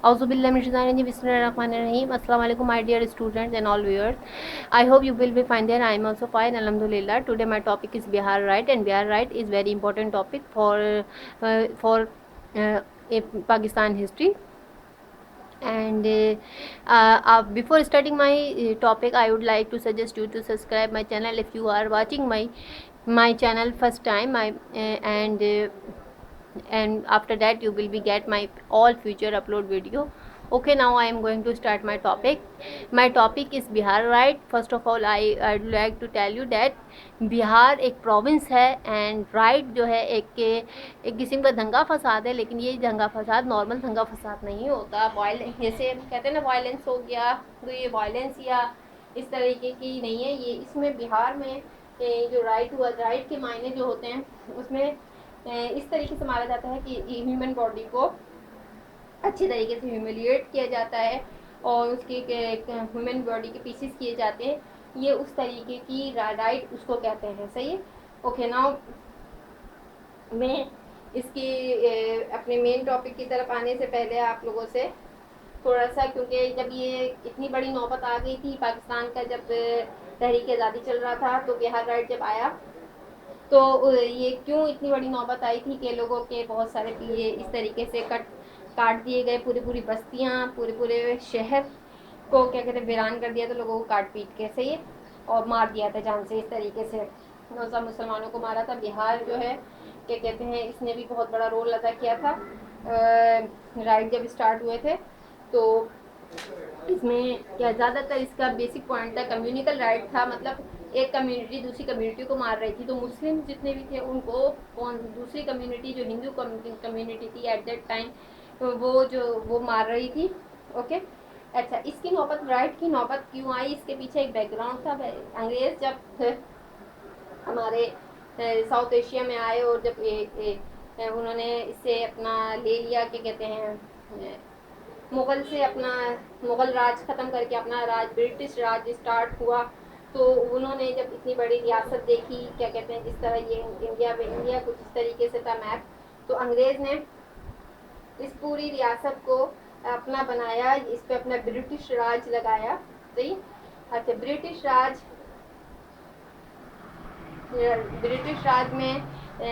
Auzubillahi Bismillahirrahmanirrahim. Assalamu alaikum, my dear students and all viewers. I hope you will be fine there. I am also fine, alhamdulillah. Today my topic is Bihar right, and Bihar right is very important topic for Pakistan history. And before starting my topic, I would like to suggest you to subscribe my channel if you are watching my channel first time. And after that you will be get my all future upload video. Okay, now I am going to start my topic. My topic is Bihar right. First of all, I'd like to tell you that Bihar एक province है and right जो है एक किस्म का दंगा फसाद है, लेकिन ये दंगा फसाद नॉर्मल दंगा फसाद नहीं होता। वायलेंस जैसे कहते हैं ना, वायलेंस हो गया, तो ये वायलेंस या इस तरीके की नहीं है। ये इसमें बिहार में जो राइट हुआ, राइट के मायने जो होते हैं उसमें इस तरीके से मारा जाता है कि ह्यूमन बॉडी को अच्छी तरीके से ह्यूमिलिएट किया जाता है और उसकी ह्यूमन बॉडी के पीसेस किए जाते हैं। ये उस तरीके की राइट उसको कहते हैं। सही है। ओके, नाउ मैं इसकी अपने मेन टॉपिक की तरफ आने से पहले आप लोगों से थोड़ा सा, क्योंकि जब ये इतनी बड़ी नौबत आ गई थी पाकिस्तान का, जब तहरीक आज़ादी चल रहा था, तो बिहार राइट जब आया तो ये क्यों इतनी बड़ी नौबत आई थी कि लोगों के बहुत सारे ये इस तरीके से काट दिए गए, पूरी बस्तियाँ, पूरे शहर को क्या कहते हैं वीरान कर दिया था, लोगों को काट पीट के। सही है। और मार दिया था जान से, इस तरीके से सब मुसलमानों को मारा था। बिहार जो है क्या कहते हैं, इसने भी बहुत बड़ा रोल अदा किया था। राइट जब स्टार्ट हुए थे तो इसमें क्या ज़्यादातर इसका बेसिक पॉइंट था कम्युनिकल राइट था। मतलब एक कम्युनिटी दूसरी कम्युनिटी को मार रही थी, तो मुस्लिम जितने भी थे उनको दूसरी कम्युनिटी जो हिंदू कम्युनिटी थी एट दैट टाइम, वो मार रही थी। ओके, अच्छा, इसकी नौबत, राइट की नौबत क्यों आई, इसके पीछे एक बैकग्राउंड था। अंग्रेज जब हमारे साउथ एशिया में आए और जब उन्होंने इससे अपना ले लिया, क्या कहते हैं, मुग़ल से अपना मुग़ल राज ख़त्म करके अपना राज, ब्रिटिश राज स्टार्ट हुआ। तो उन्होंने जब इतनी बड़ी रियासत देखी, क्या कहते हैं, जिस तरह ये इंडिया कुछ इस तरीके से था मैप, तो अंग्रेज़ ने इस पूरी रियासत को अपना बनाया, इस पर अपना ब्रिटिश राज लगाया। सही। अच्छा, ब्रिटिश राज में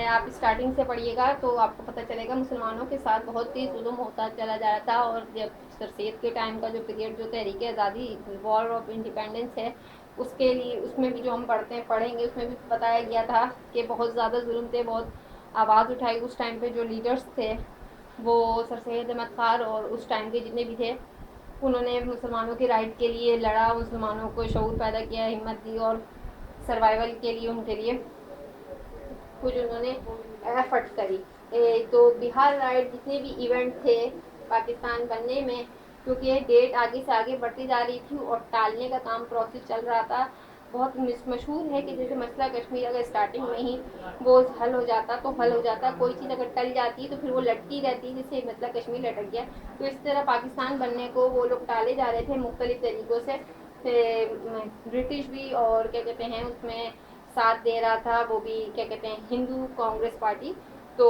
आप स्टार्टिंग से पढ़िएगा तो आपको पता चलेगा मुसलमानों के साथ बहुत ही जुल्म होता चला जा रहा था। और जब सरसैद के टाइम का जो पीरियड, जो तहरीक आज़ादी, वॉर ऑफ इंडिपेंडेंस है, उसके लिए उसमें भी जो हम पढ़ेंगे उसमें भी बताया गया था कि बहुत ज़्यादा जुल्म थे, बहुत आवाज़ उठाई उस टाइम पे जो लीडर्स थे, वो सर सैयद अहमद खान और उस टाइम के जितने भी थे, उन्होंने मुसलमानों के राइट के लिए लड़ा, मुसलमानों को शऊर पैदा किया, हिम्मत दी और सर्वाइवल के लिए उनके लिए कुछ उन्होंने एफर्ट्स करी। तो बिहार राइट जितने भी इवेंट थे पाकिस्तान बनने में, क्योंकि ये डेट आगे से आगे बढ़ती जा रही थी और टालने का काम प्रोसेस चल रहा था। बहुत मशहूर है कि जैसे मसला कश्मीर अगर स्टार्टिंग में ही वो हल हो जाता तो हल हो जाता, कोई चीज़ अगर टल जाती तो फिर वो लटकी रहती, जैसे मतलब कश्मीर लटक गया। तो इस तरह पाकिस्तान बनने को वो लोग टाले जा रहे थे मुख्तलिफ तरीक़ों से। ब्रिटिश भी और क्या कहते हैं उसमें साथ दे रहा था, वो भी क्या कहते हैं हिंदू कांग्रेस पार्टी। तो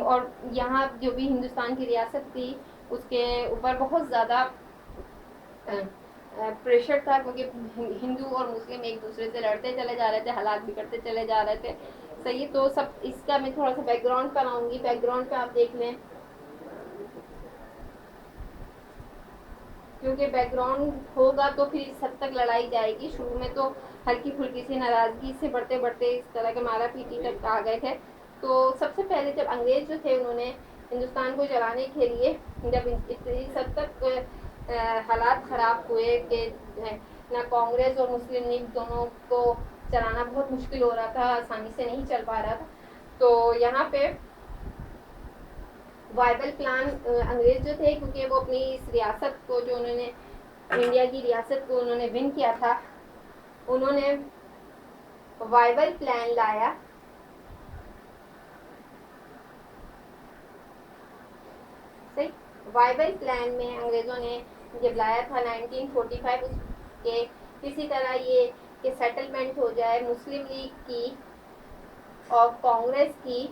और यहाँ जो भी हिंदुस्तान की रियासत थी उसके ऊपर बहुत ज़्यादा प्रेशर था, क्योंकि हिंदू और मुस्लिम एक दूसरे से लड़ते चले जा रहे थे, हालात बिगड़ते चले जा रहे थे। सही। तो सब इसका मैं थोड़ा सा बैकग्राउंड पर आऊँगी। बैकग्राउंड पे आप देख लें, क्योंकि बैकग्राउंड होगा तो फिर इस हद तक लड़ाई जाएगी। शुरू में तो हल्की फुल्की सी नाराज़गी से बढ़ते बढ़ते इस तरह के मारा पीटी तक आ गए थे। तो सबसे पहले जब अंग्रेज जो थे उन्होंने हिंदुस्तान को चलाने के लिए, जब इस हद तक हालात ख़राब हुए कि ना कांग्रेस और मुस्लिम लीग दोनों को चलाना बहुत मुश्किल हो रहा था, आसानी से नहीं चल पा रहा था, तो यहाँ पे वाइबल प्लान अंग्रेज जो थे, क्योंकि वो अपनी इस रियासत को, जो उन्होंने इंडिया की रियासत को उन्होंने विन किया था, उन्होंने वाइबल प्लान लाया। सही। वाइबल प्लान में अंग्रेज़ों ने जब लाया था 1945, उसके किसी तरह ये कि सेटलमेंट हो जाए मुस्लिम लीग की और कांग्रेस की,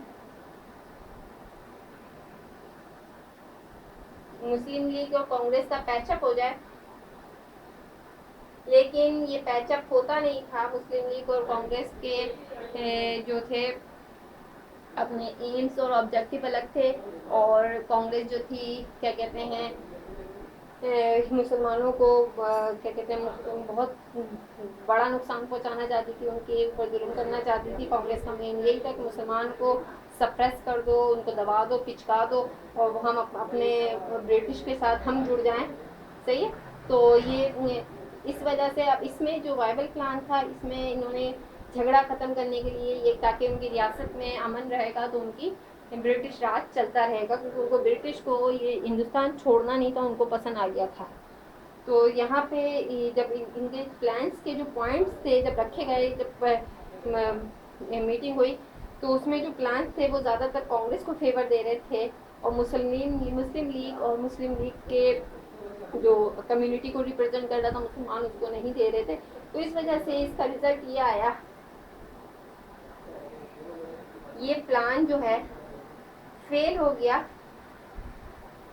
मुस्लिम लीग और कांग्रेस का पैचअप हो जाए, लेकिन ये पैचअप होता नहीं था। मुस्लिम लीग और कांग्रेस के जो थे अपने एम्स और ऑब्जेक्टिव अलग थे, और कांग्रेस जो थी क्या कहते हैं मुसलमानों को क्या कहते हैं बहुत बड़ा नुकसान पहुंचाना चाहती थी, उनके ऊपर जुल्म करना चाहती थी। कांग्रेस का मेन यही था कि मुसलमान को सप्रेस कर दो, उनको दबा दो, पिचका दो, और हम अपने ब्रिटिश के साथ हम जुड़ जाएं। सही है। तो ये इस वजह से अब इसमें जो वायबल प्लान था, इसमें इन्होंने झगड़ा ख़त्म करने के लिए ये, ताकि उनकी रियासत में अमन रहेगा तो उनकी ब्रिटिश राज चलता रहेगा, क्योंकि उनको ब्रिटिश को ये हिंदुस्तान छोड़ना नहीं था, उनको पसंद आ गया था। तो यहाँ पे जब इनके प्लान्स के जो पॉइंट्स थे जब रखे गए, जब मीटिंग हुई, तो उसमें जो प्लान्स थे वो ज़्यादातर कांग्रेस को फेवर दे रहे थे, और मुस्लिम लीग और मुस्लिम लीग के जो कम्युनिटी को रिप्रेजेंट कर रहा था मुसलमान, उसको नहीं दे रहे थे। तो इस वजह से इसका रिजल्ट ये आया, ये प्लान जो है फेल हो गया।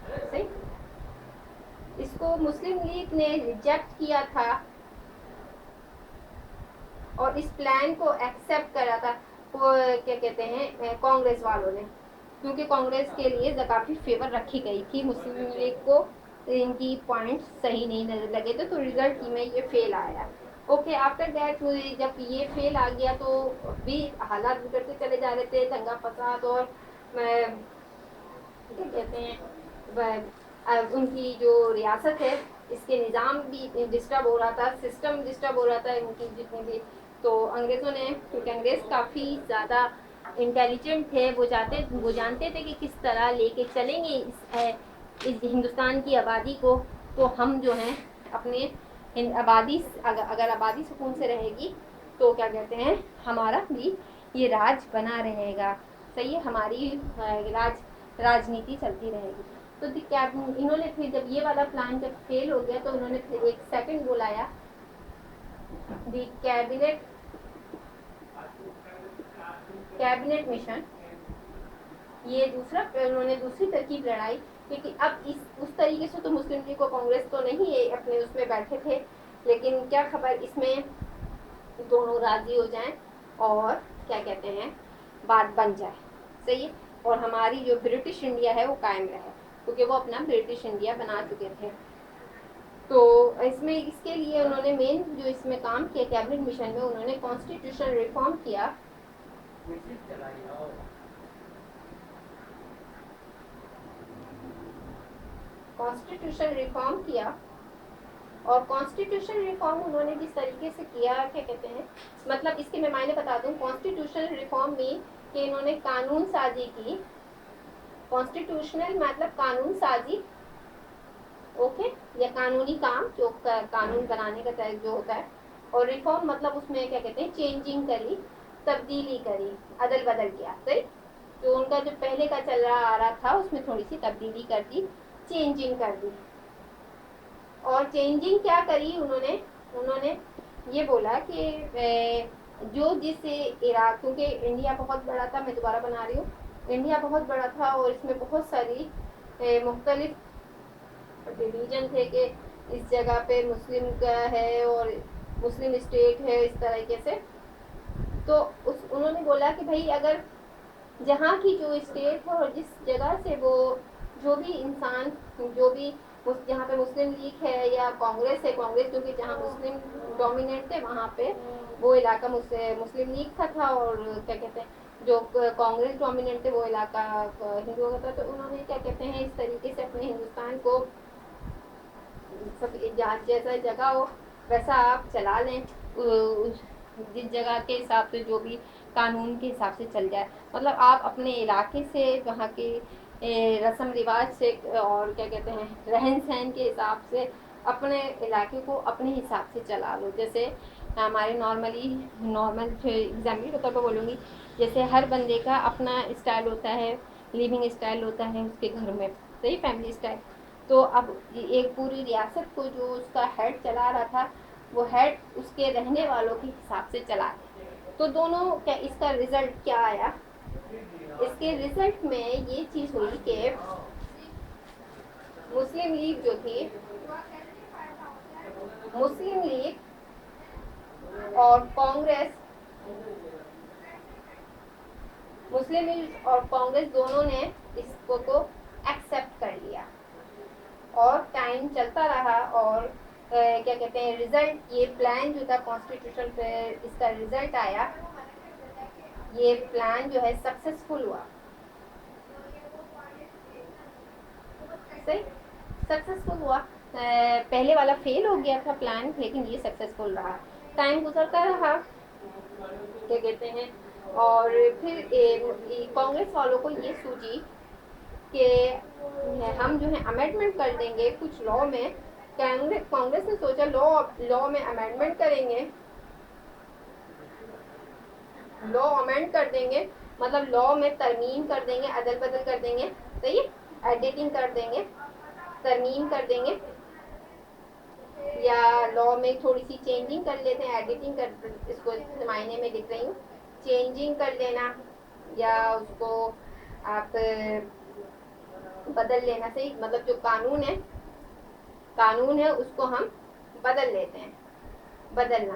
सही। इसको मुस्लिम लीग ने रिजेक्ट किया था और इस प्लान को एक्सेप्ट करा था वो क्या कहते हैं कांग्रेस वालों ने, क्योंकि कांग्रेस के लिए काफ़ी फेवर रखी गई थी। मुस्लिम लीग को इनकी पॉइंट्स सही नहीं लगे थे, तो रिजल्ट में ये फेल आया। ओके, आफ्टर दैट जब ये फेल आ गया तो भी हालात बिगड़ते चले जा रहे थे, दंगा फसाद और क्या कहते हैं उनकी जो रियासत है इसके निज़ाम भी डिस्टर्ब हो रहा था, सिस्टम डिस्टर्ब हो रहा था इनकी जितने भी। तो अंग्रेज़ों ने, क्योंकि अंग्रेज़ काफ़ी ज़्यादा इंटेलिजेंट थे, वो जानते थे कि किस तरह लेके चलेंगे इस हिंदुस्तान की आबादी को। तो हम जो हैं अपने आबादी, अगर आबादी सुकून से रहेगी तो क्या कहते हैं हमारा भी ये राज बना रहेगा। सही है, हमारी राजनीति चलती रहेगी। तो इन्होंने फिर जब ये वाला प्लान जब फेल हो गया तो उन्होंने फिर एक सेकंड बुलाया, दी कैबिनेट मिशन। ये उन्होंने दूसरी तरकीब लड़ाई, क्योंकि अब उस तरीके से तो मुस्लिम लीग और कांग्रेस तो नहीं अपने उसमें बैठे थे, लेकिन क्या खबर इसमें दोनों राजी हो जाएं और क्या कहते हैं बात बन जाए। सही है, और हमारी जो ब्रिटिश इंडिया है वो कायम रहे, क्योंकि वो अपना ब्रिटिश इंडिया बना चुके थे। तो इसके लिए उन्होंने मेन जो इसमें काम किया कैबिनेट मिशन में, उन्होंने कॉन्स्टिट्यूशन रिफॉर्म किया। कॉन्स्टिट्यूशन रिफॉर्म किया, और कॉन्स्टिट्यूशन रिफॉर्म उन्होंने जिस तरीके से किया, क्या कहते हैं मतलब इसके मैं मायने बता दूं। कॉन्स्टिट्यूशन रिफॉर्म में कि इन्होंने कानून साजी की। कॉन्स्टिट्यूशनल मतलब कानून साजी, ओके, या कानूनी काम, जो कानून बनाने का तरह जो होता है। और रिफॉर्म मतलब उसमें क्या कहते हैं चेंजिंग करी, तब्दीली करी, अदल बदल किया। सही, जो उनका जो पहले का चल रहा आ रहा था उसमें थोड़ी सी तब्दीली कर दी, चेंजिंग कर दी। और चेंजिंग क्या करी उन्होंने ये बोला कि जो जिस इराक, क्योंकि इंडिया बहुत बड़ा था, मैं दोबारा बना रही हूँ, इंडिया बहुत बड़ा था और इसमें बहुत सारी मुख्तलिफ डिवीजन थे कि इस जगह पे मुस्लिम का है और मुस्लिम स्टेट है, इस तरीके से। तो उन्होंने बोला कि भाई अगर जहाँ की जो स्टेट है और जिस जगह से वो जो भी इंसान, जो भी जहाँ पे मुस्लिम लीग है या कांग्रेस है, कांग्रेस क्योंकि जहाँ मुस्लिम डोमिनेंट थे वहाँ पे वो इलाका मुस्लिम लीग का था, और क्या कहते हैं जो कांग्रेस डोमिनेंट थे वो इलाका हिंदुओं का था। तो उन्होंने क्या कहते हैं इस तरीके से अपने हिंदुस्तान को सब जैसा जगह हो वैसा आप चला लें, जिस जगह के हिसाब से जो भी कानून के हिसाब से चल जाए। मतलब आप अपने इलाके से, वहाँ के रस्म रिवाज से और क्या कहते हैं रहन सहन के हिसाब से अपने इलाके को अपने हिसाब से चला लो। जैसे हमारे नॉर्मल एग्जाम्पल के तौर पर बोलूँगी, जैसे हर बंदे का अपना स्टाइल होता है, लिविंग स्टाइल होता है उसके घर में, सही, फैमिली स्टाइल। तो अब एक पूरी रियासत को जो उसका हेड चला रहा था, वो हेड उसके रहने वालों के हिसाब से चला। तो दोनों क्या, इसका रिजल्ट क्या आया, इसके रिजल्ट में ये चीज़ हुई कि मुस्लिम लीग जो थी, मुस्लिम लीग और कांग्रेस, मुस्लिम लीग और कांग्रेस दोनों ने इसको को एक्सेप्ट कर लिया और टाइम चलता रहा और क्या कहते हैं रिजल्ट, ये प्लान जो था कॉन्स्टिट्यूशन पे इसका रिजल्ट आया, ये प्लान जो है सक्सेसफुल हुआ। सही, सक्सेसफुल हुआ। पहले वाला फेल हो गया था प्लान, लेकिन ये सक्सेसफुल रहा। टाइम गुजरता रहा, क्या कहते हैं, और फिर कांग्रेस वालों को ये सूझी कि हम जो है अमेंडमेंट कर देंगे कुछ लॉ में। कांग्रेस ने सोचा लॉ में अमेंडमेंट करेंगे, लॉ अमेंड कर देंगे, मतलब लॉ में तरमीम कर देंगे, अदल बदल कर देंगे, सही है, एडिटिंग कर देंगे, तरमीम कर देंगे, या लॉ में थोड़ी सी चेंजिंग कर लेते हैं, एडिटिंग कर, इसको इस मायने में लिख रही हूँ, चेंजिंग कर लेना या उसको आप बदल लेना, सही, मतलब जो कानून है उसको हम बदल लेते हैं, बदलना।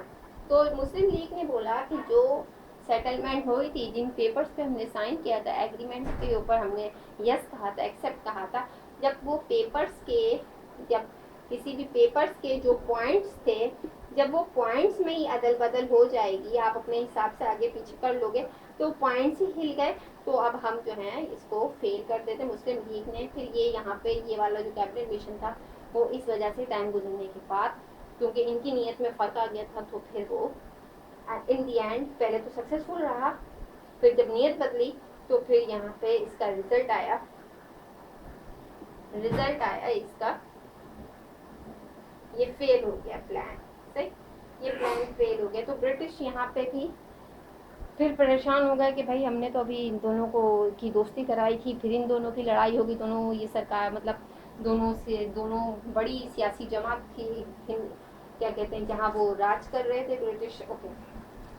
तो मुस्लिम लीग ने बोला कि जो सेटलमेंट हुई थी, जिन पेपर्स पे हमने साइन किया था, एग्रीमेंट के ऊपर हमने यस कहा था, एक्सेप्ट कहा था, जब वो पेपर्स के, जब किसी भी पेपर्स के जो पॉइंट्स थे, जब वो पॉइंट्स में ही अदल बदल हो जाएगी, आप अपने हिसाब से आगे पीछे कर लोगे, तो पॉइंट्स ही हिल गए, तो अब हम जो है इसको फेल कर देते मुस्लिम लीग ने। फिर ये यहाँ पे ये वाला जो कैबिनेट मिशन था वो इस वजह से टाइम गुजरने के बाद, क्योंकि इनकी नीयत में फ़र्क आ गया था, तो फिर वो इन दी एंड पहले तो सक्सेसफुल रहा, फिर जब नीयत बदली तो फिर यहाँ पे इसका रिजल्ट आया इसका, ये फेल हो गया प्लान, सही, ये प्लान फेल हो गया। तो ब्रिटिश यहाँ पे भी फिर परेशान हो गए कि भाई हमने तो अभी इन दोनों को की दोस्ती कराई थी, फिर इन दोनों की लड़ाई होगी, दोनों ये सरकार, मतलब दोनों बड़ी सियासी जमात थी, क्या कहते हैं, जहाँ वो राज कर रहे थे ब्रिटिश, ओके,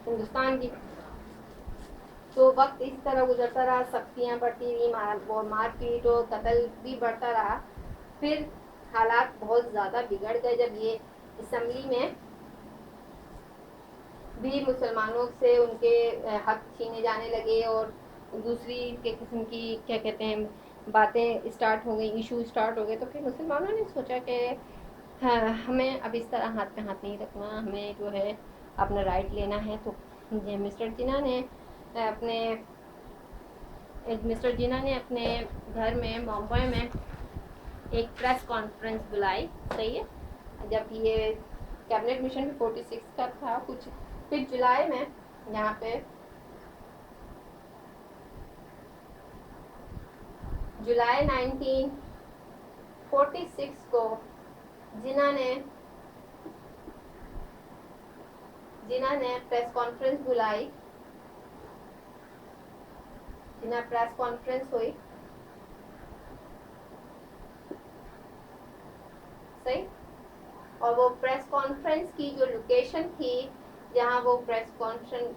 हिंदुस्तान की। तो वक्त इस तरह गुजरता रहा, सख्तियाँ बढ़ती रही, मारपीट और कत्ल भी बढ़ता रहा। फिर हालात बहुत ज़्यादा बिगड़ गए जब ये असम्बली में भी मुसलमानों से उनके हक छीने जाने लगे और दूसरी के किस्म की, क्या कहते हैं, बातें स्टार्ट हो गई, इशू स्टार्ट हो गए। तो फिर मुसलमानों ने सोचा कि हाँ, हमें अब इस तरह हाथ पे हाथ नहीं रखना, हमें जो है अपना राइट लेना है। तो मिस्टर जिन्ना ने अपने घर में मुंबई में एक प्रेस कॉन्फ्रेंस बुलाई, सही है, जब ये कैबिनेट मिशन 46 का था कुछ। फिर जुलाई में यहाँ पे जुलाई 1946 को जिन्ना ने प्रेस कॉन्फ्रेंस बुलाई, जिन्ना प्रेस कॉन्फ्रेंस हुई, सही, और वो प्रेस कॉन्फ्रेंस की जो लोकेशन थी, जहाँ वो प्रेस कॉन्फ्रेंस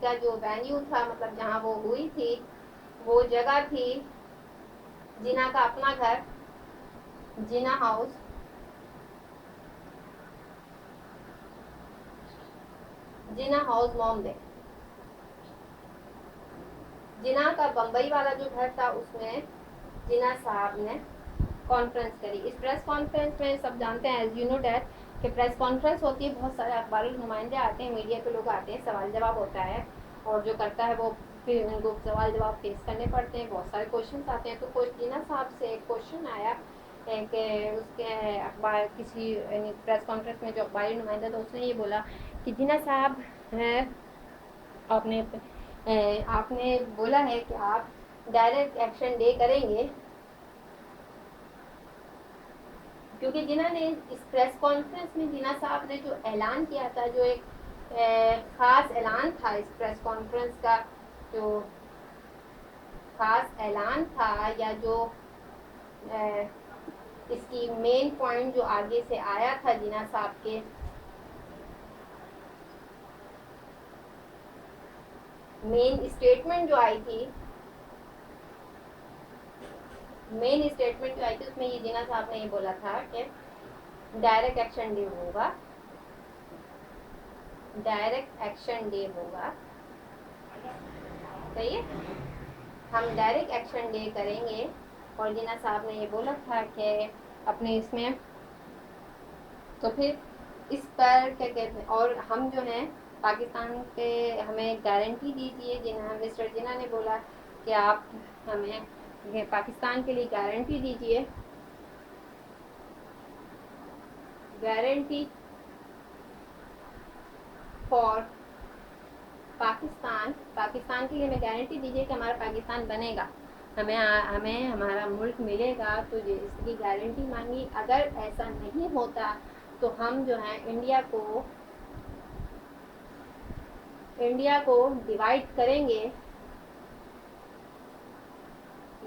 का जो वेन्यू था, मतलब जहाँ वो हुई थी, वो जगह थी जिन्ना का अपना घर, जिन्ना हाउस, बॉम्बे। जिन्ना का बम्बई वाला जो घर था उसमें जिन्ना साहब ने कॉन्फ्रेंस करी। इस प्रेस कॉन्फ्रेंस में सब जानते हैं, एज यू नो डैट, कि प्रेस कॉन्फ्रेंस होती है, बहुत सारे अखबारी नुमाइंदे आते हैं, मीडिया के लोग आते हैं, सवाल जवाब होता है, और जो करता है वो फिर उनको सवाल जवाब फेस करने पड़ते हैं, बहुत सारे क्वेश्चन आते हैं। तो जिन्ना साहब से एक क्वेश्चन आया कि उसके अखबार किसी प्रेस कॉन्फ्रेंस में जो अखबारी नुमाइंदा था उसने ये बोला कि जिन्ना साहब है, आपने बोला है कि आप डायरेक्ट एक्शन डे करेंगे, क्योंकि जिन्होंने इस प्रेस कॉन्फ्रेंस में जिन्ना साहब ने जो ऐलान किया था, जो एक ख़ास ऐलान था, इस प्रेस कॉन्फ्रेंस का जो ख़ास ऐलान था, या जो इसकी मेन पॉइंट जो आगे से आया था जिन्ना साहब के, मेन स्टेटमेंट जो आई थी, मेन स्टेटमेंट जो आई थी उसमें ये जिन्ना साहब ने ये बोला था कि डायरेक्ट एक्शन डे होगा, डायरेक्ट एक्शन डे होगा, सही है, हम डायरेक्ट एक्शन डे करेंगे। और जिन्ना साहब ने ये बोला था कि अपने इसमें, तो फिर इस पर क्या कहते हैं, और हम जो हैं पाकिस्तान पे हमें गारंटी दीजिए। जिन्ना मिस्टर जिन्ना ने बोला कि आप हमें पाकिस्तान के लिए गारंटी दीजिए, गारंटी फॉर पाकिस्तान, पाकिस्तान के लिए हमें गारंटी दीजिए कि हमारा पाकिस्तान बनेगा, हमें हमारा मुल्क मिलेगा। तो इसकी गारंटी मांगी। अगर ऐसा नहीं होता तो हम जो है इंडिया को डिवाइड करेंगे,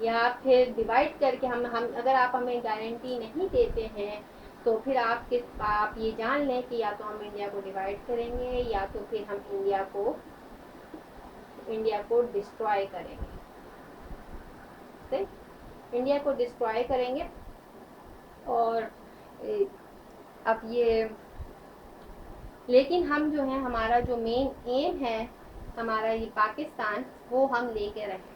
या फिर डिवाइड करके हम अगर आप हमें गारंटी नहीं देते हैं तो फिर आप ये जान लें कि या तो हम इंडिया को डिवाइड करेंगे या तो फिर हम इंडिया को डिस्ट्रॉय करेंगे, सही, इंडिया को डिस्ट्रॉय करेंगे। और अब ये, लेकिन हम जो है हमारा जो मेन एम है हमारा ये पाकिस्तान, वो हम लेके रहेंगे।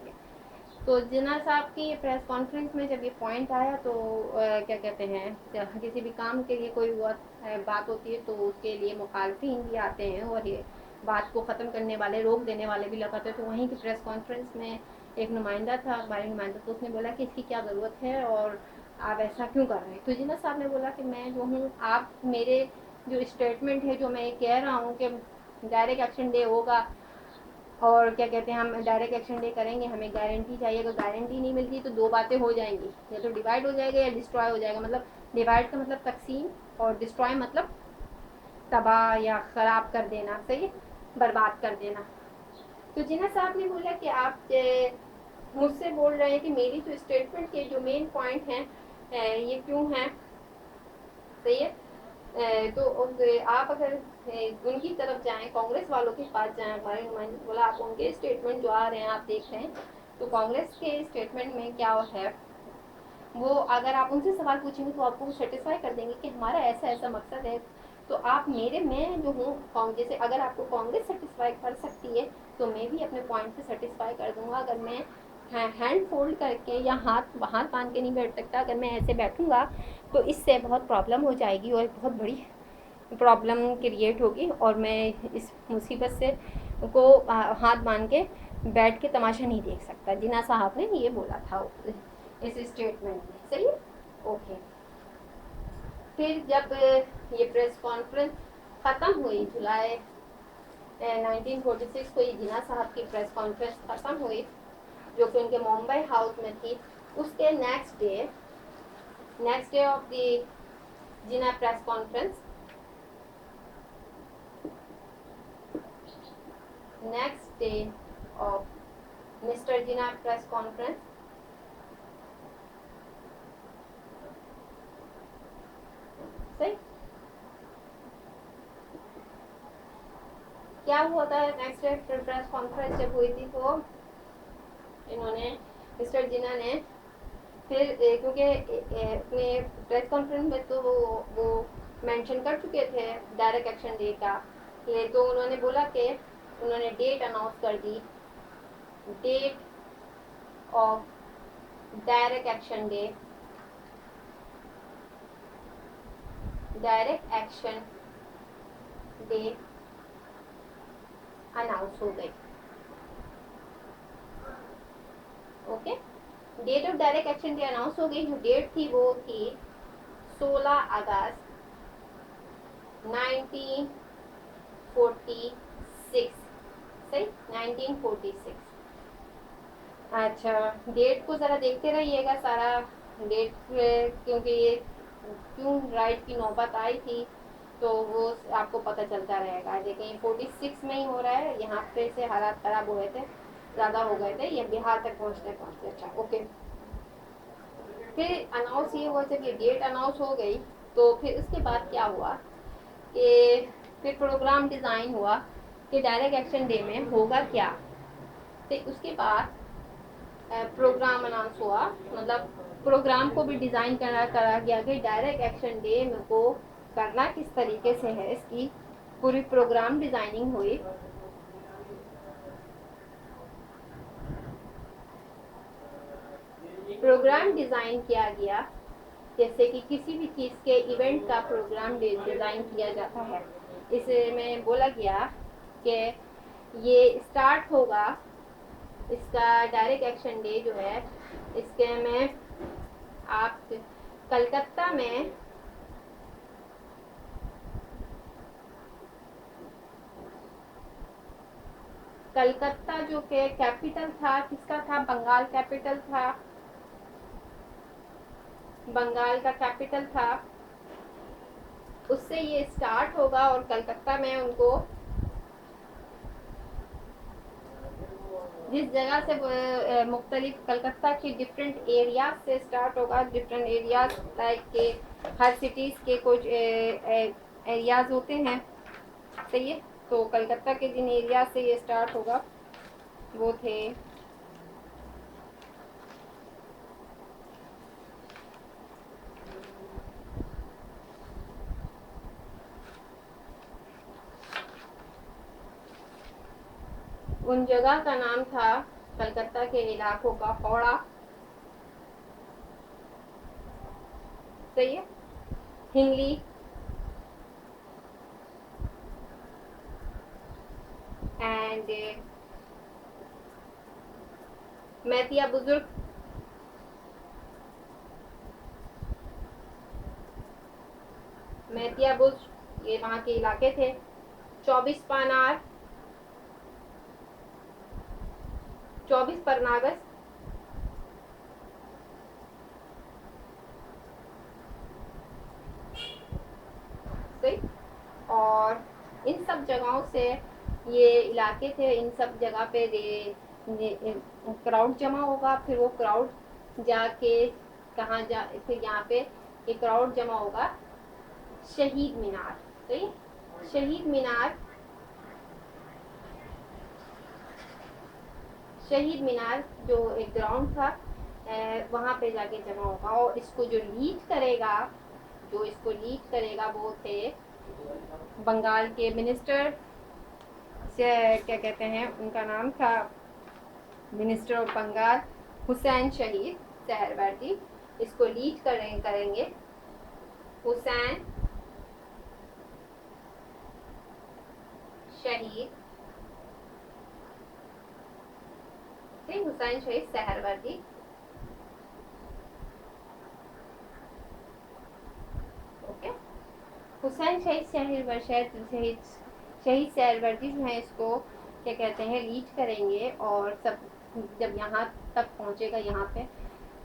तो जिन्ना साहब की प्रेस कॉन्फ्रेंस में जब ये पॉइंट आया तो क्या कहते हैं, किसी भी काम के लिए कोई बात होती है तो उसके लिए मुखालफिन भी आते हैं और ये बात को ख़त्म करने वाले, रोक देने वाले भी लगाते हैं। तो वहीं की प्रेस कॉन्फ्रेंस में एक नुमाइंदा था, अखबारी नुमाइंदा, तो उसने बोला कि इसकी क्या ज़रूरत है और आप ऐसा क्यों कर रहे हैं। तो जिन्ना साहब ने बोला कि मैं जो हूँ, आप मेरे जो स्टेटमेंट है जो मैं कह रहा हूँ कि डायरेक्ट एक्शन डे होगा और क्या कहते हैं हम डायरेक्ट एक्शन डे करेंगे, हमें गारंटी चाहिए। अगर गारंटी नहीं मिलती तो दो बातें हो जाएंगी, या तो डिवाइड हो जाएगा या डिस्ट्रॉय हो जाएगा। मतलब डिवाइड का मतलब तकसीम और डिस्ट्रॉय मतलब तबाह या ख़राब कर देना, सही है, बर्बाद कर देना। तो जिन्ना साहब ने बोला कि आप मुझसे बोल रहे हैं कि मेरी जो स्टेटमेंट के जो मेन पॉइंट हैं ये क्यों हैं, सही है। तो आप अगर उनकी तरफ जाएं, कांग्रेस वालों के पास जाएं, हमारे नुमाइंदे बोला आप उनके स्टेटमेंट जो आ रहे हैं आप देख रहे हैं, तो कांग्रेस के स्टेटमेंट में क्या है, वो अगर आप उनसे सवाल पूछेंगे तो आपको सेटिस्फाई कर देंगे कि हमारा ऐसा ऐसा मकसद है। तो आप मैं जो हूँ जैसे अगर आपको कांग्रेस सेटिस्फाई कर सकती है तो मैं भी अपने पॉइंट से सेटिस्फाई कर दूंगा। अगर मैं हैंड फोल्ड करके या हाथ बांध के नहीं बैठ सकता, अगर मैं ऐसे बैठूंगा तो इससे बहुत प्रॉब्लम हो जाएगी और बहुत बड़ी प्रॉब्लम क्रिएट होगी और मैं इस मुसीबत से को हाथ बांध के बैठ के तमाशा नहीं देख सकता। जिन्ना साहब ने ये बोला था इस स्टेटमेंट में, सही है, ओके। फिर जब ये प्रेस कॉन्फ्रेंस ख़त्म हुई जुलाई 1946 को, ये जिन्ना साहब की प्रेस कॉन्फ्रेंस ख़त्म हुई जो कि उनके मुंबई हाउस में थी, उसके next day of the Jinnah press conference, next day of mister Jinnah press conference, सही, क्या हुआ था नेक्स्ट डे प्रेस कॉन्फ्रेंस जब हुई थी तो इन्होंने मिस्टर जिन्ना ने फिर क्योंकि अपने प्रेस कॉन्फ्रेंस में तो वो मेंशन कर चुके थे डायरेक्ट एक्शन डे का, ये तो उन्होंने बोला कि उन्होंने डेट अनाउंस कर दी, date of direct action day, direct action day announce हो गई, okay. Date of direct action day announce हो गई। जो डेट थी वो थी 16 अगस्त 1946, सही, 1946। अच्छा, डेट को ज़रा देखते रहिएगा सारा डेट, क्योंकि ये क्यों राइट की नौबत आई थी तो वो आपको पता चलता रहेगा। देखें 46 में ही हो रहा है, यहाँ पे से हालात ख़राब हो गए थे, ज़्यादा हो गए थे ये बिहार तक पहुँचते पहुँचते। अच्छा, ओके। फिर अनाउंस ये हुआ, जब ये डेट अनाउंस हो गई तो फिर उसके बाद क्या हुआ कि फिर प्रोग्राम डिज़ाइन हुआ कि डायरेक्ट एक्शन डे में होगा क्या। फिर उसके बाद प्रोग्राम अनाउंस हुआ, मतलब प्रोग्राम को भी डिज़ाइन करा गया कि डायरेक्ट एक्शन डे को करना किस तरीके से है, इसकी पूरी प्रोग्राम डिज़ाइनिंग हुई। प्रोग्राम डिज़ाइन किया गया, जैसे कि किसी भी चीज़ के इवेंट का प्रोग्राम डिज़ाइन किया जाता है। इसमें बोला गया कि ये स्टार्ट होगा, इसका डायरेक्ट एक्शन डे जो है, इसके में आप कलकत्ता में कलकत्ता जो के कैपिटल था, किसका था, बंगाल कैपिटल था, बंगाल का कैपिटल था, उससे ये स्टार्ट होगा और कलकत्ता में उनको जिस जगह से मुख्तलिफ कलकत्ता की डिफरेंट एरियाज से स्टार्ट होगा, डिफरेंट एरियाज लाइक के हर सिटीज़ के कुछ एरियाज होते हैं, सही है। तो कलकत्ता के जिन एरिया से ये स्टार्ट होगा वो थे उन जगह का नाम था कलकत्ता के इलाकों का हौड़ा, सही है, हिंगली, एंड मैतिया बुजुर्ग, मैतिया बुज, ये वहाँ के इलाके थे। 24 पानार, 24 परनागस, सही। और इन सब जगहों से ये इलाके थे, इन सब जगह पे क्राउड जमा होगा, फिर वो क्राउड जाके कहाँ जा, फिर यहाँ पे ये क्राउड जमा होगा शहीद मीनार, सही। शहीद मीनार, शहीद मीनार जो एक ग्राउंड था, वहाँ पे जाके जमा होगा। और इसको जो लीड करेगा, वो थे बंगाल के मिनिस्टर से, क्या कहते हैं, उनका नाम था मिनिस्टर ऑफ बंगाल हुसैन शहीद सहरवर्दी। इसको लीड करेंगे हुसैन शहीद, हुसैन शहीद सहरवर्दी। ओके, हुसैन शहीद शहीद सहरवर्दी जो है इसको क्या कहते हैं, लीड करेंगे। और सब जब यहाँ तक पहुँचेगा, यहाँ पे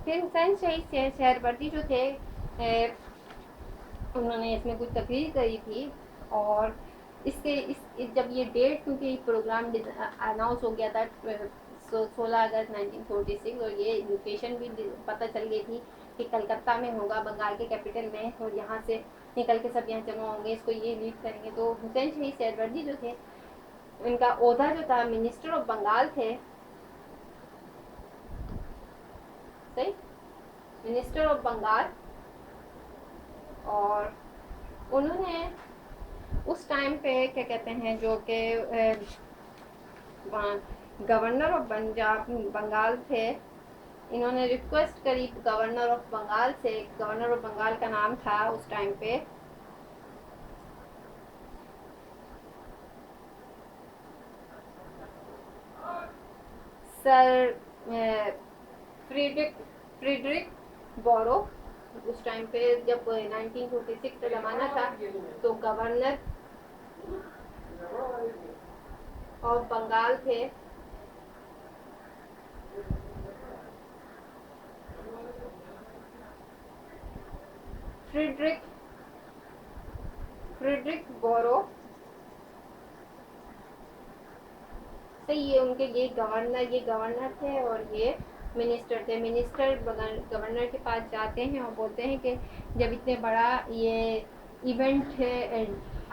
फिर हुसैन शहीद सहरवर्दी जो थे, उन्होंने इसमें कुछ तकरीर करी थी। और इसके जब ये डेट, क्योंकि प्रोग्राम अनाउंस हो गया था 16 अगस्त 1946, और ये लोकेशन भी पता चल गई थी कि कलकत्ता में होगा, बंगाल के कैपिटल में, और यहाँ से निकल के सब यहाँ जमा होंगे, इसको ये लीड करेंगे। तो हुसैन शहीद सहरवर्दी जो थे, उनका ओहदा जो था मिनिस्टर ऑफ बंगाल थे, सही, मिनिस्टर ऑफ बंगाल। और उन्होंने उस टाइम पे क्या कहते हैं, जो कि गवर्नर ऑफ बंगाल थे, इन्होंने रिक्वेस्ट करी गवर्नर ऑफ बंगाल से। गवर्नर ऑफ बंगाल का नाम था उस टाइम पे सर फ्रीडरिक बोरो। उस टाइम पे जब 1946 का ज़माना था, तो गवर्नर ऑफ बंगाल थे फ्रीडरिक बोरो, सही। ये उनके ये गवर्नर थे और ये मिनिस्टर थे। मिनिस्टर गवर्नर के पास जाते हैं और बोलते हैं कि जब इतने बड़ा ये इवेंट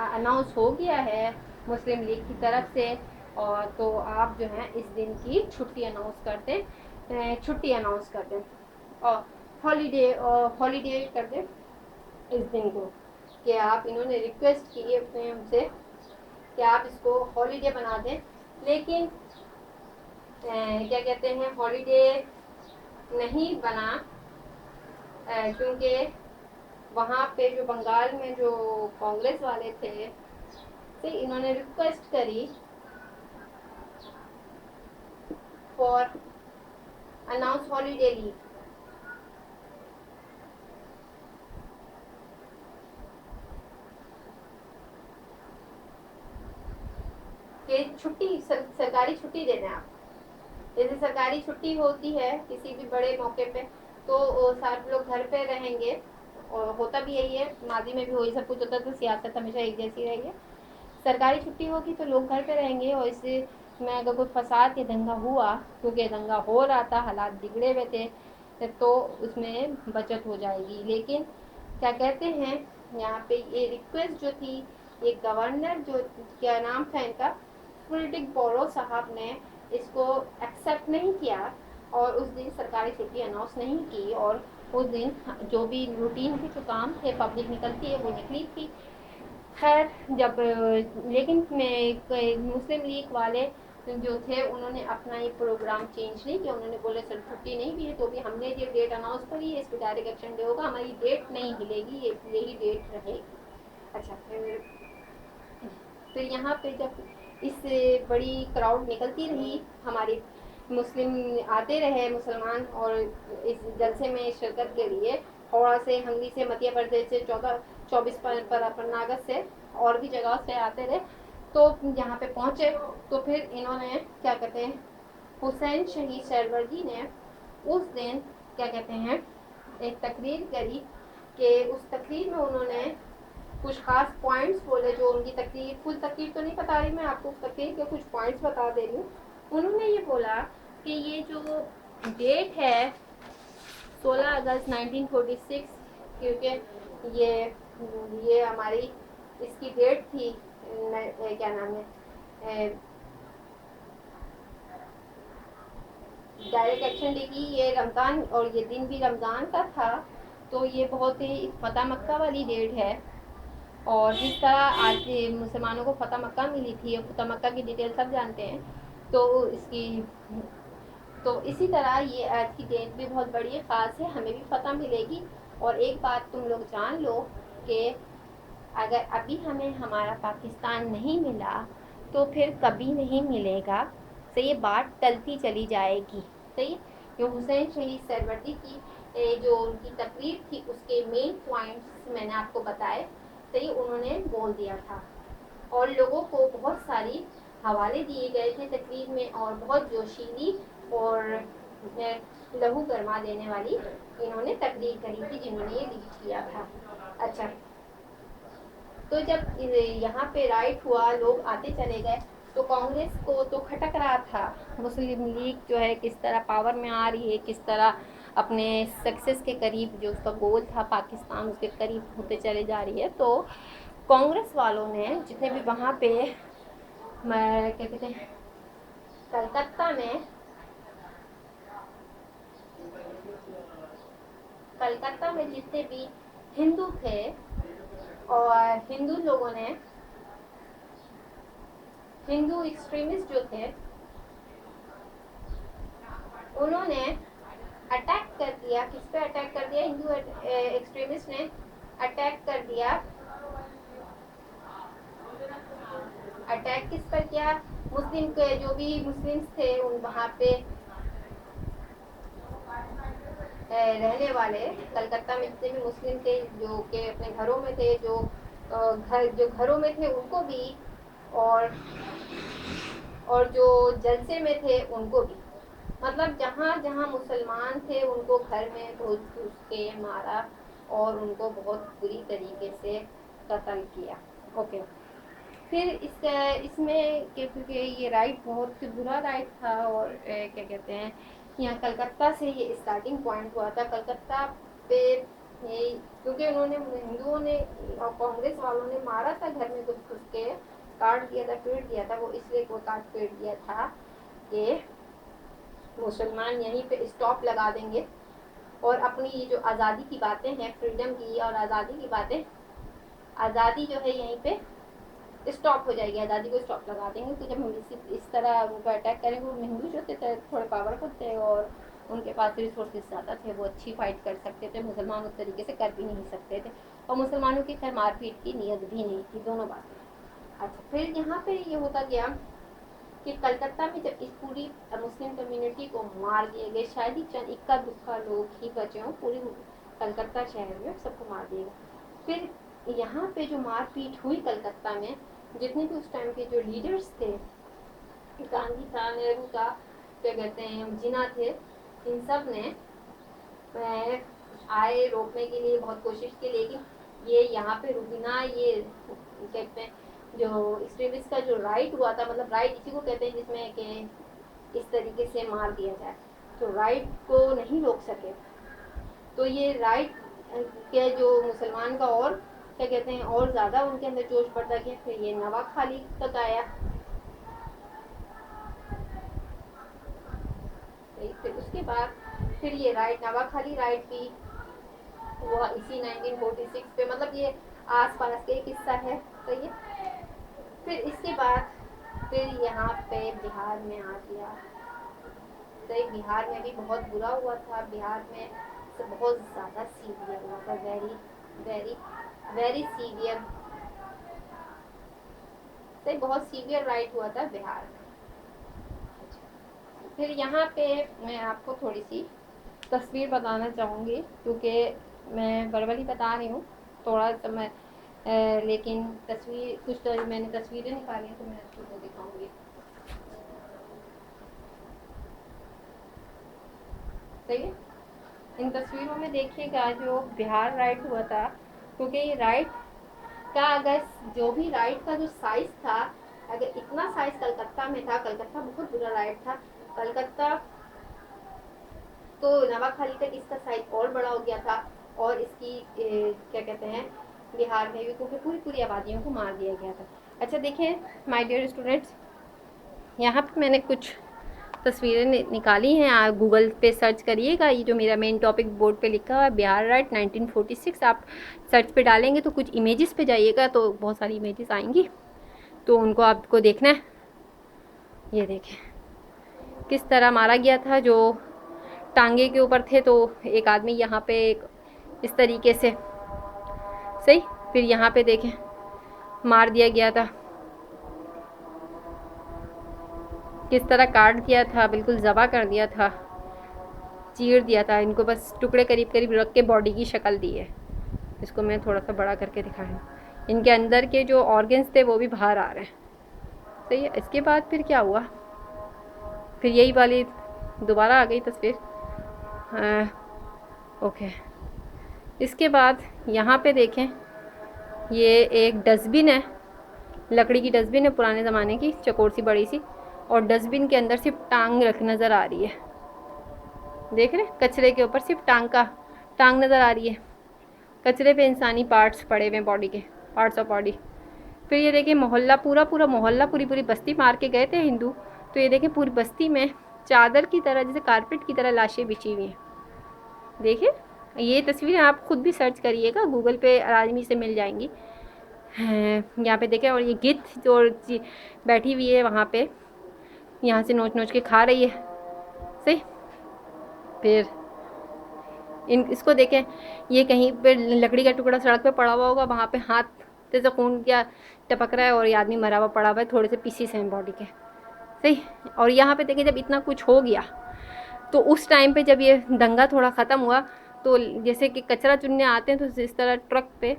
अनाउंस हो गया है मुस्लिम लीग की तरफ से, और तो आप जो है इस दिन की छुट्टी अनाउंस कर दें। और हॉलीडे कर दें इस दिन को, कि आप इन्होंने रिक्वेस्ट की अपने हमसे कि आप इसको हॉलीडे बना दें, लेकिन क्या कहते हैं हॉलीडे नहीं बना, क्योंकि वहाँ पे जो बंगाल में जो कांग्रेस वाले थे तो इन्होंने रिक्वेस्ट करी फॉर अनाउंस हॉलीडे लीव। कि छुट्टी सरकारी छुट्टी दे दें आप, जैसे सरकारी छुट्टी होती है किसी भी बड़े मौके पे तो सारे लोग घर पे रहेंगे, और होता भी यही है, माजी में भी वही सब कुछ होता है, तो सियासत हमेशा एक जैसी रही है। सरकारी छुट्टी होगी तो लोग घर पे रहेंगे, और इससे में अगर कोई फसाद या दंगा हुआ, क्योंकि दंगा हो रहा था, हालात बिगड़े हुए थे, तो उसमें बचत हो जाएगी। लेकिन क्या कहते हैं यहाँ पे ये रिक्वेस्ट जो थी, ये गवर्नर जो क्या नाम था इनका, फुलटिक बोरो साहब ने इसको एक्सेप्ट नहीं किया, और उस दिन सरकारी छुट्टी अनाउंस नहीं की, और उस दिन जो भी रूटीन के जो काम थे पब्लिक निकलती है वो निकली थी। खैर जब लेकिन मुस्लिम लीग वाले जो थे उन्होंने अपना ये प्रोग्राम चेंज नहीं किया, उन्होंने बोले सर छुट्टी नहीं भी है तो भी हमने ये डेट अनाउंस करी है, इस पर डायरेक्ट एक्शन डे होगा, हमारी डेट नहीं हिलेगी, यही डेट रहेगी। अच्छा फिर यहाँ पे जब इस बड़ी क्राउड निकलती रही, हमारे मुस्लिम आते रहे मुसलमान, और इस जलसे में शिरकत के लिए हौड़ा से, हंगरी से, मध्य प्रदेश से, 24 परनागत से, और भी जगह से आते रहे, तो यहाँ पे पहुँचे तो फिर इन्होंने क्या कहते हैं हुसैन शहीद सरवर्दी ने उस दिन क्या कहते हैं एक तकरीर करी, कि उस तकरीर में उन्होंने कुछ खास पॉइंट्स बोले, जो उनकी तकरीर, फुल तकरीर तो नहीं बता रही मैं आपको, तकरीर के कुछ पॉइंट्स बता दे रही हूँ। उन्होंने ये बोला कि ये जो डेट है 16 अगस्त 1946, क्योंकि ये हमारी इसकी डेट थी, क्या नाम है, डायरेक्ट एक्शन डे की, ये रमज़ान, और ये दिन भी रमज़ान का था, तो ये बहुत ही फतह मक्का वाली डेट है। और जिस तरह आज मुसलमानों को फतह मक्का मिली थी, और फतह मक्का की डिटेल सब जानते हैं, तो इसी तरह ये आज की डेट भी बहुत बड़ी है, ख़ास है, हमें भी फतह मिलेगी। और एक बात तुम लोग जान लो कि अगर अभी हमें हमारा पाकिस्तान नहीं मिला तो फिर कभी नहीं मिलेगा, तो ये बात टलती चली जाएगी। सही, जो हुसैन शहीद सरवर्दी की जो उनकी तकरीर थी उसके मेन पॉइंट्स मैंने आपको बताए, सही उन्होंने बोल दिया था, और लोगों को बहुत सारी हवाले दिए गए थे तकरीर में, और बहुत जोशीली और लहू गरमा देने वाली इन्होंने तकरीर करी थी जिन्होंने ये लीड किया था। अच्छा, तो जब यहाँ पे राइट हुआ, लोग आते चले गए, तो कांग्रेस को तो खटक रहा था मुस्लिम लीग जो है किस तरह पावर में आ रही है, किस तरह अपने सक्सेस के करीब, जो उसका गोल था पाकिस्तान, उसके करीब होते चले जा रही है। तो कांग्रेस वालों ने जितने भी वहाँ पे क्या कहते हैं कलकत्ता में जितने भी हिंदू थे, और हिंदू लोगों ने, हिंदू एक्सट्रीमिस्ट जो थे, उन्होंने अटैक कर दिया। किस पे अटैक कर दिया? हिंदू एक्सट्रीमिस्ट ने अटैक कर दिया। अटैक किस पर किया? मुस्लिम के जो भी मुस्लिम्स थे उन वहाँ पे रहने वाले, कलकत्ता में जितने भी मुस्लिम थे जो के अपने घरों में थे, जो घरों में थे उनको भी, और जो जलसे में थे उनको भी, मतलब जहाँ जहाँ मुसलमान थे उनको घर में घुस के मारा, और उनको बहुत बुरी तरीके से कत्ल किया। ओके, फिर इसमें क्योंकि ये राइट बहुत बुरा राइट था, और क्या कहते हैं यहाँ कलकत्ता से ये स्टार्टिंग पॉइंट हुआ था। कलकत्ता पे क्योंकि उन्होंने, हिंदुओं ने और कांग्रेस वालों ने मारा था, घर में घुस के काट दिया था, पीट दिया था, वो इसलिए वो काट पीट दिया था कि मुसलमान यहीं पे स्टॉप लगा देंगे, और अपनी ये जो आज़ादी की बातें हैं, फ्रीडम की और आज़ादी की बातें, आज़ादी जो है यहीं पे स्टॉप हो जाएगी, आज़ादी को स्टॉप लगा देंगे। तो जब हम इस तरह उनको अटैक करेंगे, वो हिंदू जो थे थोड़े पावरफुल थे और उनके पास रिसोर्सेज ज़्यादा थे, वो अच्छी फाइट कर सकते थे, मुसलमान उस तरीके से कर भी नहीं सकते थे, और मुसलमानों की खैर मारपीट की नीयत भी नहीं थी, दोनों बातें। अच्छा, फिर यहाँ पे ये होता गया कि कलकत्ता में जब इस पूरी मुस्लिम कम्युनिटी को मार दिए गए, शायद ही चंद इक्का दुक्का लोग ही बचे हों पूरी कलकत्ता शहर में, सबको मार दिया गया। फिर यहाँ पे जो मारपीट हुई कलकत्ता में, जितने भी उस टाइम के जो लीडर्स थे, गांधी था, नेहरू था, क्या कहते हैं, जिन्ना थे, इन सब ने आए रोकने के लिए बहुत कोशिश की, लेकिन ये यहाँ पे रुकना, ये कहते हैं जो एक्सट्रीमिस्ट का जो राइट हुआ था, मतलब राइट इसी को कहते हैं जिसमें कि इस तरीके से मार दिया जाए, तो राइट को नहीं रोक सके। तो ये राइट के जो मुसलमान का और क्या कहते हैं और ज़्यादा उनके अंदर जोश बढ़ता गया। फिर ये नवाखाली तक आया, फिर उसके बाद फिर ये राइट, नवाखाली राइट भी हुआ इसी 1946 पे, मतलब ये आस पास के एक हिस्सा है। तो ये फिर इसके बाद फिर यहाँ पे बिहार में आ गया, तो बिहार में भी बहुत बुरा हुआ था, बिहार में से बहुत ज़्यादा सीवियर हुआ था, वेरी वेरी वेरी सीवियर, तो बहुत सीवियर राइट हुआ था बिहार में। फिर यहाँ पे मैं आपको थोड़ी सी तस्वीर बताना चाहूँगी, क्योंकि मैं वर्बली बता रही हूँ थोड़ा समय, लेकिन तस्वीर कुछ तो मैंने तस्वीरें निकाली हैं, तो मैं आपको दिखाऊंगी। सही है, इन तस्वीरों में देखिएगा जो बिहार राइट हुआ था, क्योंकि ये राइट का अगर जो भी राइट का जो साइज था, अगर इतना साइज कलकत्ता में था, कलकत्ता बहुत बुरा राइट था, कलकत्ता तो नवाखाली तक इसका साइज और बड़ा हो गया था, और इसकी क्या कहते हैं बिहार में भी क्योंकि पूरी पूरी आबादियों को मार दिया गया था। अच्छा देखिए माय डियर स्टूडेंट्स, यहाँ पे मैंने कुछ तस्वीरें निकाली हैं, आप गूगल पे सर्च करिएगा, ये जो मेरा मेन टॉपिक बोर्ड पे लिखा हुआ है बिहार राइट 1946, आप सर्च पे डालेंगे तो कुछ इमेजेस पे जाइएगा तो बहुत सारी इमेजेस आएंगी, तो उनको आपको देखना है। ये देखें किस तरह मारा गया था, जो टांगे के ऊपर थे, तो एक आदमी यहाँ पे इस तरीके से, सही, फिर यहाँ पे देखें मार दिया गया था, किस तरह काट दिया था, बिल्कुल ज़बा कर दिया था, चीर दिया था इनको, बस टुकड़े करीब करीब रख के बॉडी की शक्ल दी है। इसको मैं थोड़ा सा बड़ा करके दिखाऊँ, इनके अंदर के जो ऑर्गन्स थे वो भी बाहर आ रहे हैं। सही है, इसके बाद फिर क्या हुआ, फिर यही वाली दोबारा आ गई तस्वीर। ओके, इसके बाद यहाँ पे देखें, ये एक डस्टबिन है, लकड़ी की डस्टबिन है पुराने ज़माने की, चकोर सी बड़ी सी, और डस्टबिन के अंदर सिर्फ टांग रख नज़र आ रही है, देख रहे, कचरे के ऊपर सिर्फ टांग नज़र आ रही है, कचरे पे इंसानी पार्ट्स पड़े हुए हैं, बॉडी के पार्ट्स ऑफ बॉडी। फिर ये देखिए मोहल्ला, पूरा मोहल्ला, पूरी बस्ती मार के गए थे हिंदू, तो ये देखें पूरी बस्ती में चादर की तरह, जैसे कारपेट की तरह लाशें बिछी हुई हैं। देखिए ये तस्वीरें आप खुद भी सर्च करिएगा, गूगल पे आरामी से मिल जाएंगी। यहाँ पे देखें, और ये गिद्ध जो बैठी हुई है वहाँ पे, यहाँ से नोच के खा रही है, सही। फिर इसको देखें, ये कहीं पे लकड़ी का टुकड़ा सड़क पे पड़ा हुआ होगा, वहाँ पे हाथ से खून क्या टपक रहा है, और ये आदमी मरा हुआ पड़ा हुआ है, थोड़े से पीसीस हैं बॉडी के, सही। और यहाँ पे देखें जब इतना कुछ हो गया, तो उस टाइम पे जब ये दंगा थोड़ा ख़त्म हुआ, तो जैसे कि कचरा चुनने आते हैं, तो इस तरह ट्रक पे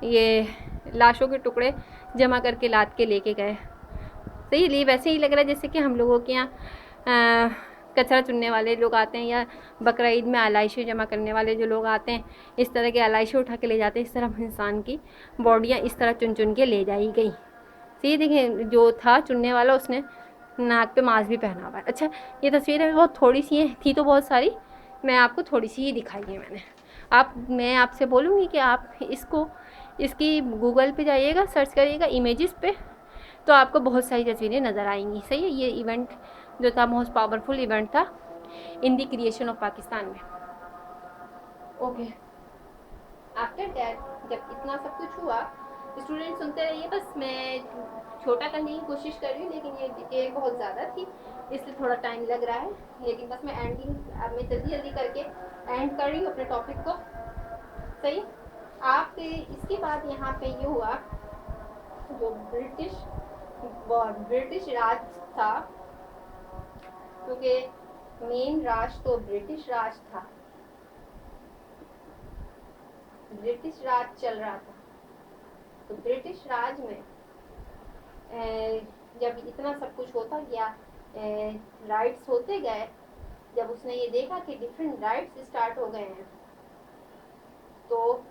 ये लाशों के टुकड़े जमा करके लाद के लेके गए, सही। ये वैसे ही लग रहा है जैसे कि हम लोगों के यहाँ कचरा चुनने वाले लोग आते हैं, या बकरा ईद में आलाइशें जमा करने वाले जो लोग आते हैं, इस तरह के आलाइशें उठा के ले जाते हैं, इस तरह इंसान की बॉडियाँ इस तरह चुन के ले जाई गई। सही, देखें जो था चुनने वाला उसने नाक पे मास्क भी पहना हुआ है। अच्छा, ये तस्वीरें बहुत थोड़ी सी हैं, थी तो बहुत सारी, मैं आपको थोड़ी सी ही दिखाई है मैंने। मैं आपसे बोलूँगी कि आप इसकी गूगल पे जाइएगा, सर्च करिएगा इमेजेस पे, तो आपको बहुत सारी तस्वीरें नज़र आएंगी, सही है। ये इवेंट जो था मोस्ट पावरफुल इवेंट था in the creation of Pakistan में। ओके, आफ्टर दैट जब इतना सब कुछ हुआ, स्टूडेंट सुनते रहिए, बस मैं छोटा करने की कोशिश कर रही हूँ, लेकिन ये डिटेल बहुत ज़्यादा थी इसलिए थोड़ा टाइम लग रहा है, लेकिन बस मैं एंडिंग अब मैं जल्दी जल्दी करके एंड कर रही हूँ अपने टॉपिक को। सही। आप इसके बाद यहाँ पे ये हुआ, जो ब्रिटिश राज था, क्योंकि मेन राज तो ब्रिटिश राज था, ब्रिटिश राज चल रहा था, तो ब्रिटिश राज में जब इतना सब कुछ होता गया, राइट्स होते गए, जब उसने ये देखा कि डिफरेंट राइट्स स्टार्ट हो गए हैं, तो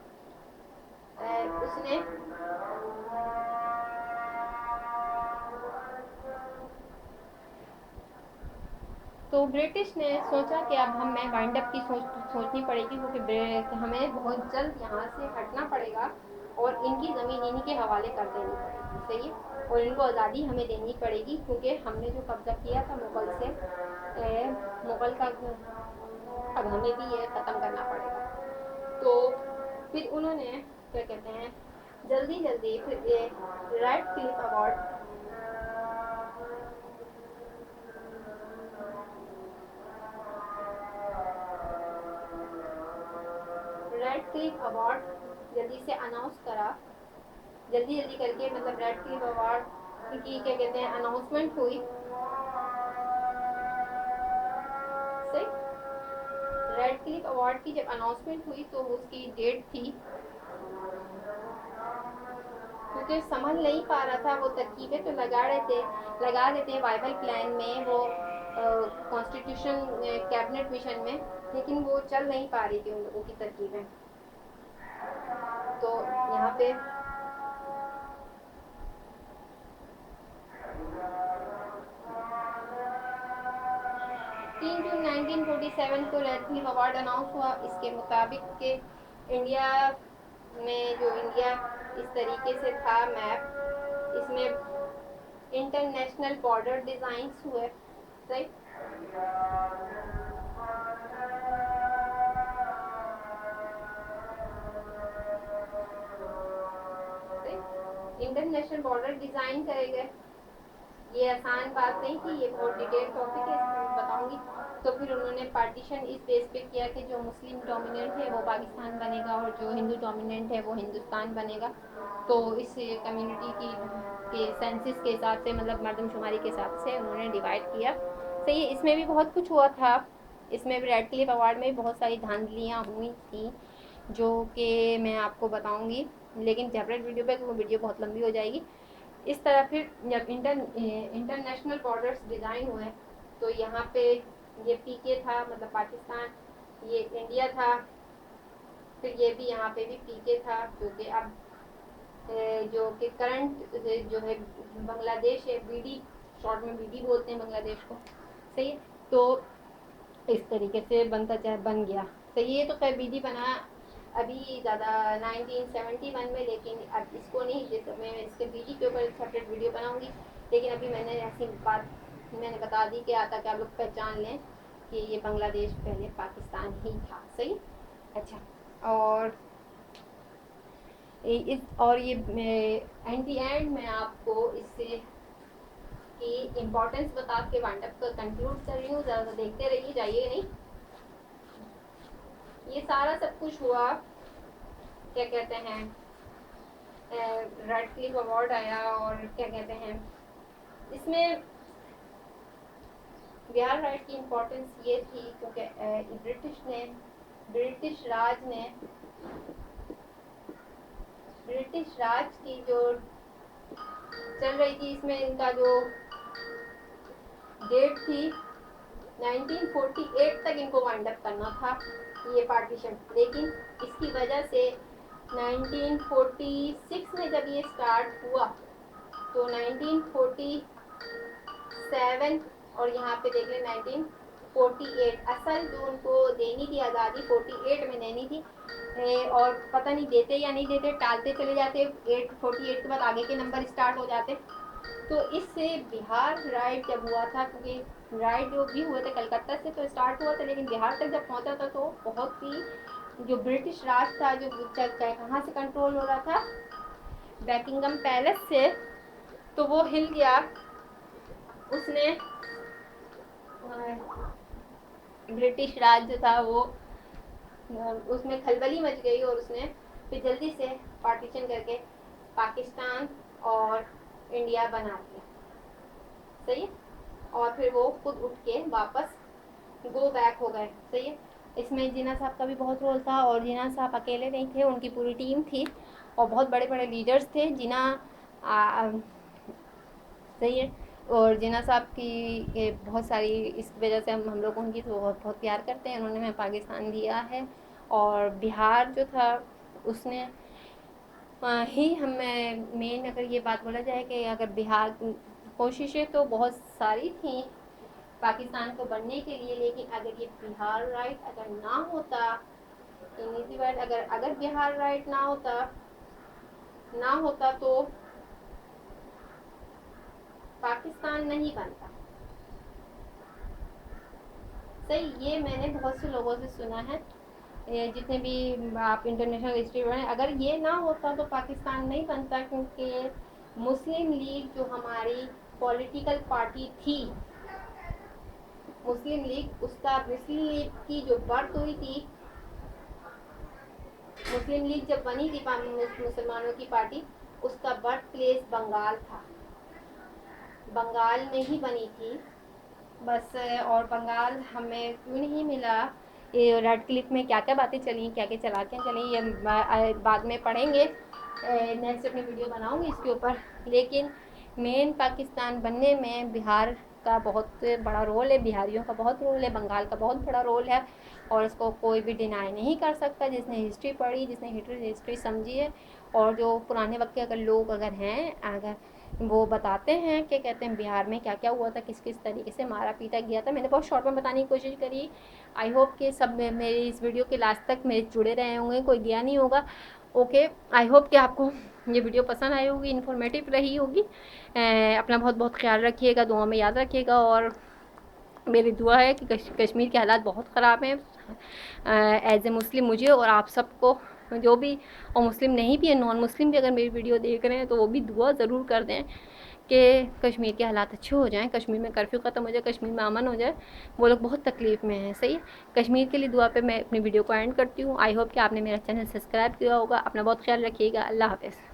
उसने तो ब्रिटिश ने सोचा कि अब हमें वाइंड अप की सोचनी पड़ेगी, क्योंकि हमें बहुत जल्द यहाँ से हटना पड़ेगा और इनकी ज़मीन इन्हीं के हवाले कर देनी पड़ेगी। सही है। और इनको आज़ादी हमें देनी पड़ेगी, क्योंकि हमने जो कब्जा किया था मुग़ल से, मुग़ल का अब हमें भी ये ख़त्म करना पड़ेगा। तो फिर उन्होंने क्या कहते हैं, जल्दी जल्दी फिर ये रेड क्लिफ अवार्ड जल्दी से अनाउंस करा, जल्दी जल्दी करके, मतलब रेड क्लिफ अवार्ड की क्या कहते हैं अनाउंसमेंट हुई। सही। रेड क्लिफ अवार्ड की जब अनाउंसमेंट हुई तो उसकी डेट थी, क्योंकि संभल नहीं पा रहा था, वो तरकीबें तो लगा रहे थे बाइबल प्लान में, वो कॉन्स्टिट्यूशन कैबिनेट मिशन में, लेकिन वो चल नहीं पा रही थी उन लोगों की तरकीबें। तो यहाँ पे 3 जून 1947 को रेड क्लिफ अवार्ड अनाउंस हुआ। इसके मुताबिक के इंडिया में, जो इंडिया इस तरीके से था मैप, इसमें इंटरनेशनल बॉर्डर डिज़ाइंस हुए। सही। इंटरनेशनल बॉर्डर डिज़ाइन करे गए। ये आसान बात नहीं थी, ये बहुत डिटेल टॉपिक है, इसमें बताऊंगी। तो फिर उन्होंने पार्टीशन इस बेस पे किया कि जो मुस्लिम डोमिनेंट है वो पाकिस्तान बनेगा और जो हिंदू डोमिनेंट है वो हिंदुस्तान बनेगा। तो इस कम्युनिटी के सेंसिस के हिसाब से, मतलब मरदमशुमारी के हिसाब से उन्होंने डिवाइड किया। सही है। इसमें भी बहुत कुछ हुआ था, इसमें भी रेड क्लिफ अवार्ड में भी बहुत सारी धांधलियाँ हुई थी, जो कि मैं आपको बताऊंगी, लेकिन सेपरेट वीडियो पे, वो वीडियो बहुत लंबी हो जाएगी। इस तरह फिर जब इंटरनेशनल बॉर्डर्स डिज़ाइन हुए, तो यहाँ पे ये पीके था, मतलब पाकिस्तान, ये इंडिया था, फिर ये भी यहाँ पे भी पीके था, जो कि अब जो कि करंट जो है बांग्लादेश है, बीडी, शॉर्ट में बीडी बोलते हैं बांग्लादेश को। सही है। तो इस तरीके से बन गया। सही है। तो खैर बीडी बना अभी ज़्यादा 1971 में, लेकिन अब इसको नहीं, जैसे मैं इसके बीडी के ऊपर सेपरेट वीडियो बनाऊंगी, लेकिन अभी मैंने ऐसी बात मैंने बता दी कि ताकि आप लोग पहचान लें कि ये बांग्लादेश पहले पाकिस्तान ही था। सही। अच्छा। और ये एट द एंड मैं आपको इससे की इम्पोर्टेंस बता के वाइंड अप कंक्लूड कर रही हूँ। ज़्यादा देखते रहिए, जाइए नहीं। ये सारा सब कुछ हुआ, क्या कहते हैं, रेड क्लिफ अवार्ड आया, और क्या कहते हैं, इसमें बिहार राइट की इम्पोर्टेंस ये थी क्योंकि ब्रिटिश राज की जो चल रही थी, इसमें इनका जो डेट थी 1948 तक इनको वाइंड अप करना था ये पार्टीशन, लेकिन इसकी वजह से 1946 में जब ये स्टार्ट हुआ तो 1947, और यहाँ पे देख लें 1948, असल जो उनको देनी थी आज़ादी 48 में देनी थी, और पता नहीं देते या नहीं देते, टालते चले जाते, 48 के बाद आगे के नंबर स्टार्ट हो जाते। तो इससे बिहार राइट जब हुआ था, क्योंकि राइट जो भी हुए थे कलकत्ता से तो स्टार्ट हुआ था, लेकिन बिहार तक जब पहुंचा था तो बहुत ही जो ब्रिटिश राज था, जो कहाँ से कंट्रोल हो रहा था, बैकिंगम पैलेस से, तो वो हिल गया। उसने ब्रिटिश राज जो था वो, उसमें खलबली मच गई और उसने फिर जल्दी से पार्टीशन करके पाकिस्तान और इंडिया बना दिया। सही है। और फिर वो खुद उठ के वापस गो बैक हो गए। सही है। इसमें जिन्ना साहब का भी बहुत रोल था, और जिन्ना साहब अकेले नहीं थे, उनकी पूरी टीम थी और बहुत बड़े बड़े लीडर्स थे। सही है। और जिन्ना साहब की बहुत सारी, इस वजह से हम लोग उनकी तो बहुत बहुत प्यार करते हैं। उन्होंने हमें पाकिस्तान दिया है। और बिहार जो था उसने ही हमें मेन, अगर ये बात बोला जाए कि अगर बिहार, कोशिशें तो बहुत सारी थी पाकिस्तान को बनने के लिए, लेकिन अगर ये बिहार राइट अगर ना होता, इन इजी वर्ड, अगर बिहार राइट ना होता तो पाकिस्तान नहीं बनता। सही। ये मैंने बहुत से लोगों से सुना है, ये जितने भी आप इंटरनेशनल हिस्ट्री पढ़ें, अगर ये ना होता तो पाकिस्तान नहीं बनता, क्योंकि मुस्लिम लीग जो हमारी पॉलिटिकल पार्टी थी, मुस्लिम लीग की जो बर्थ हुई थी, मुस्लिम लीग जब बनी थी मुसलमानों की पार्टी, उसका बर्थ प्लेस बंगाल था, बंगाल में ही बनी थी बस। और बंगाल हमें क्यों नहीं मिला, ये रेड क्लिफ में क्या क्या बातें चली, क्या क्या चलाके चली, ये बाद में पढ़ेंगे। नेक्स्ट अपनी वीडियो बनाऊंगी इसके ऊपर। लेकिन मेन पाकिस्तान बनने में बिहार का बहुत बड़ा रोल है, बिहारियों का बहुत रोल है, बंगाल का बहुत बड़ा रोल है, और इसको कोई भी डिनाई नहीं कर सकता, जिसने हिस्ट्री पढ़ी, जिसने हिस्ट्री समझी है। और जो पुराने वक्त के अगर लोग अगर हैं, अगर वो बताते हैं कि कहते हैं बिहार में क्या क्या हुआ था, किस किस तरीके से मारा पीटा गया था। मैंने बहुत शॉर्ट में बताने की कोशिश करी। आई होप कि सब मेरी इस वीडियो के लास्ट तक मेरे जुड़े रहे होंगे, कोई गया नहीं होगा। ओके, आई होप कि आपको ये वीडियो पसंद आई होगी, इन्फॉर्मेटिव रही होगी। अपना बहुत बहुत ख्याल रखिएगा, दुआ में याद रखिएगा। और मेरी दुआ है कि कश्मीर के हालात बहुत ख़राब हैं एज ए मुस्लिम मुझे और आप सबको, जो भी, और मुस्लिम नहीं भी है, नॉन मुस्लिम भी अगर मेरी वीडियो देख रहे हैं तो वो भी दुआ ज़रूर कर दें कि कश्मीर के हालात अच्छे हो जाएं, कश्मीर में कर्फ्यू ख़त्म हो जाए, कश्मीर में अमन हो जाए। वो लोग बहुत तकलीफ़ में हैं। सही है। कश्मीर के लिए दुआ पे मैं अपनी वीडियो को एंड करती हूँ। आई होप कि आपने मेरा चैनल सब्सक्राइब किया होगा। अपना बहुत ख्याल रखिएगा। अल्लाह हाफ़िज़।